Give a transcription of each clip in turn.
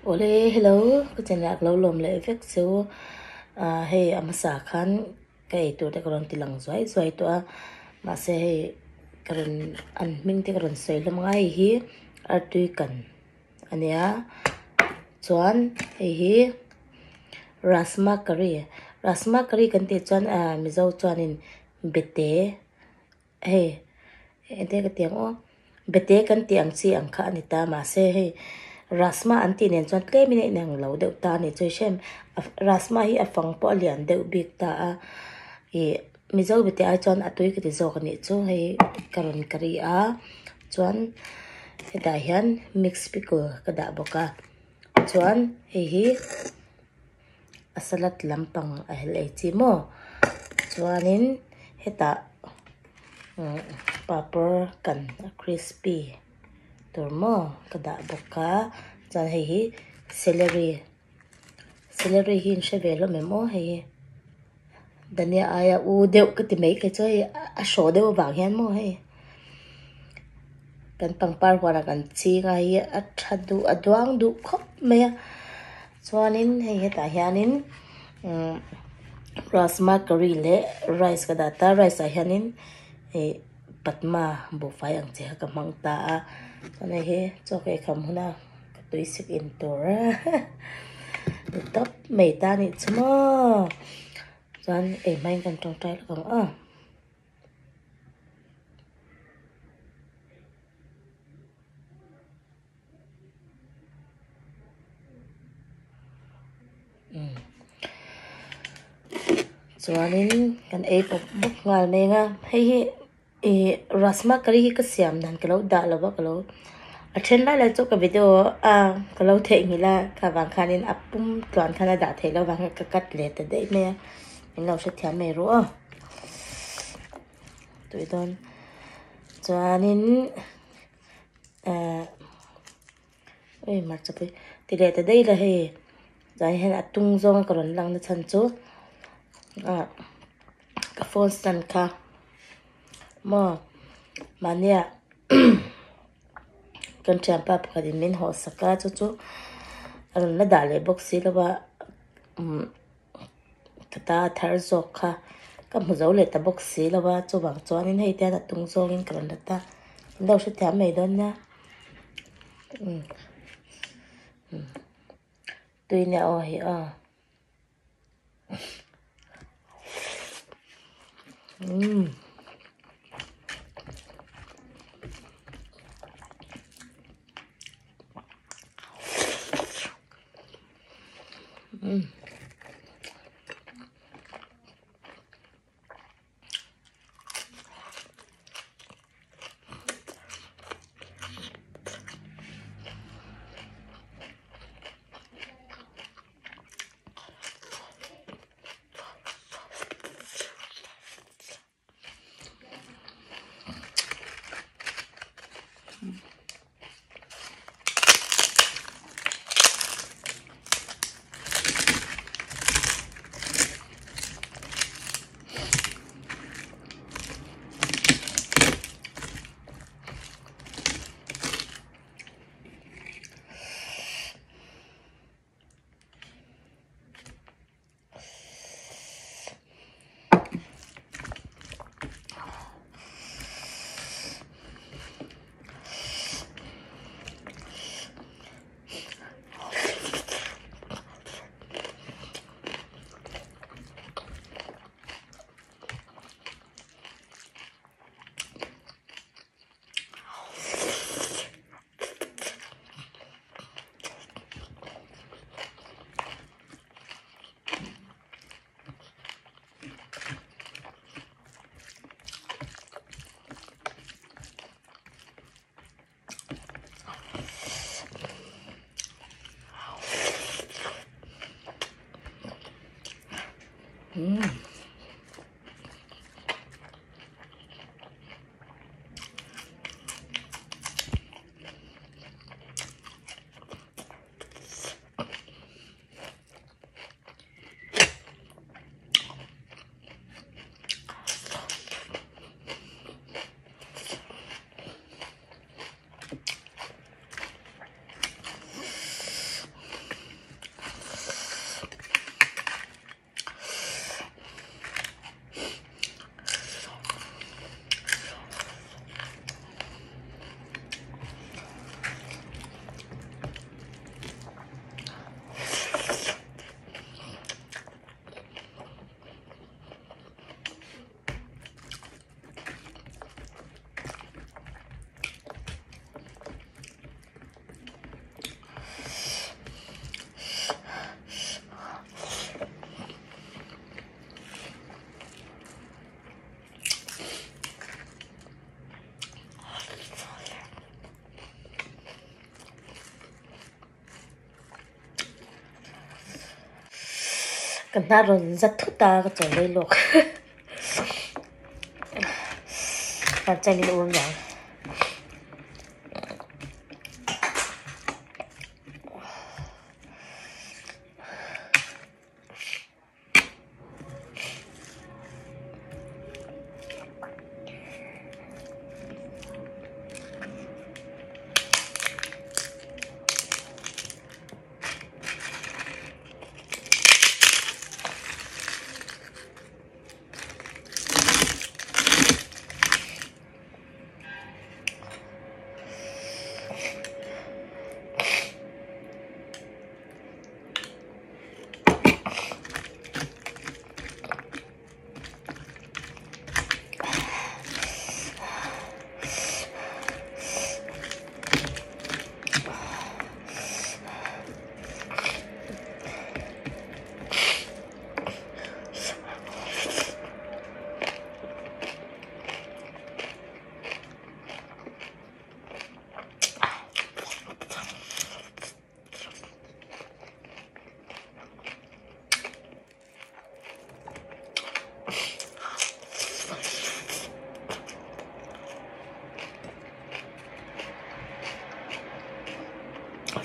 Ole, hello, ko chen lak lo lom le vek so hey amasa khan kai to te karon tilang zoi to ma se hey karon an ming te karon sei lom ngai hi artui kan ania chuan hi rasma curry kan te chuan mizo chuan in bete hey ente ka tiang o bete kan tiang chi ang kha ani ta ma se hey rasma anti nen chuan tle mine nang lo deuh ta ni choi shem rasma hi afang po lian deuh bik ta e mizo bete a chuan atui ki zo ka ni chu hei karon kari a chuan heta hian mix pickle ka da boka chuan hi asalat lampang a helai chi mo chuanin heta paper kan crispy turmo kada boka chan hi celery hin shevelo memo hei dania aya u deu ka ti mai ke choi a sho deu wang hian mo hei kan pangpar wara kan chi nga hi a thadu adwang du khop me chuanin hei heta hianin rasma curry le rice kada ta rice a hianin patma bo fai ang che ka mangta a chane he choke kham huna tui sik in tor top mei ta ni chmo chan mai kan tong tai long chuanin kan pop buk ngal me nga hei rasma curry hi ka siam dan kalo da lawa kalo a then lai lai chu ka video kalo the ngila ka wang khanin apum tlan khana da the lo wang ka kat le te dei me in lo se thiam me ro tui don chuanin mar chapi ti le te dei la he dai hen atung zong karon lang na chan chu ka phone stand ka mo mania kan champa pakadin min ho saka chu aron la dale box si lawa kata thar zo kha ka muzo le ta box si lawa chu wang chuanin hei ta tung zong in karon ta ndo se thiam mai don na tui ne o hi Kan naron zatuta ka chai lok. Kan chai ni uống yang.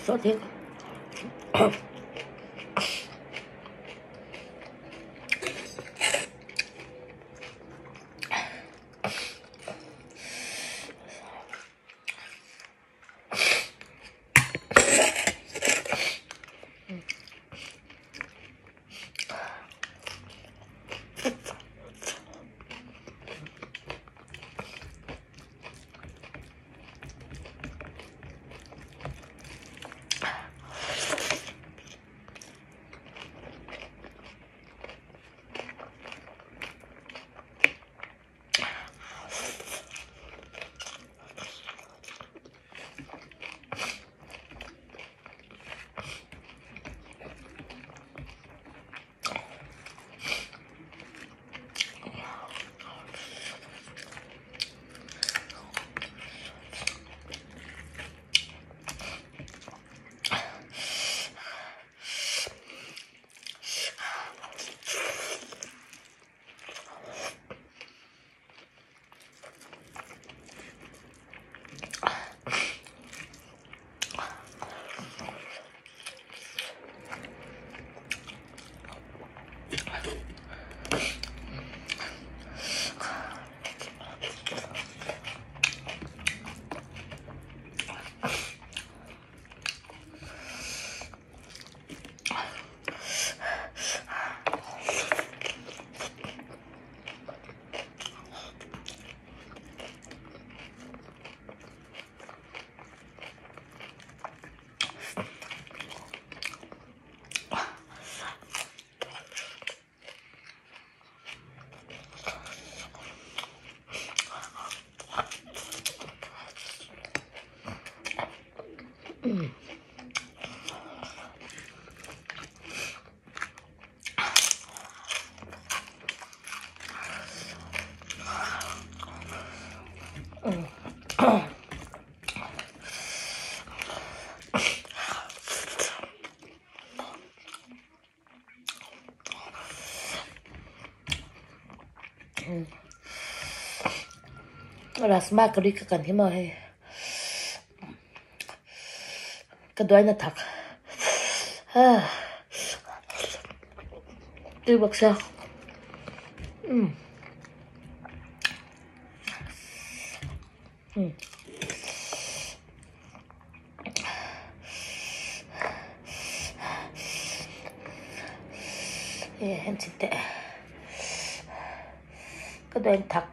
So thiệt. Rasma kari ka kan hima hai. Kadwai na thak. Đi bậc sao? Em xin tệ. Kadwai na thak.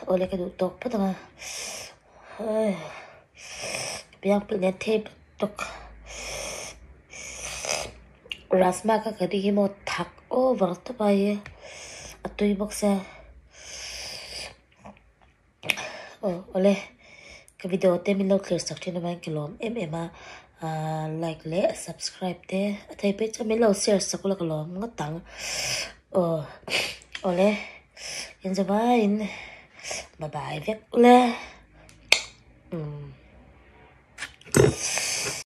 ole cái đủ tóc bắt đầu biang pilih tape tok rasma ka kadi mo thak over to bai atui boxa ole cái video te min lo clear sak thina ban kilom em like le subscribe te thai pe cha min lo share sakula kalom ngatang ole in the bye bye vek le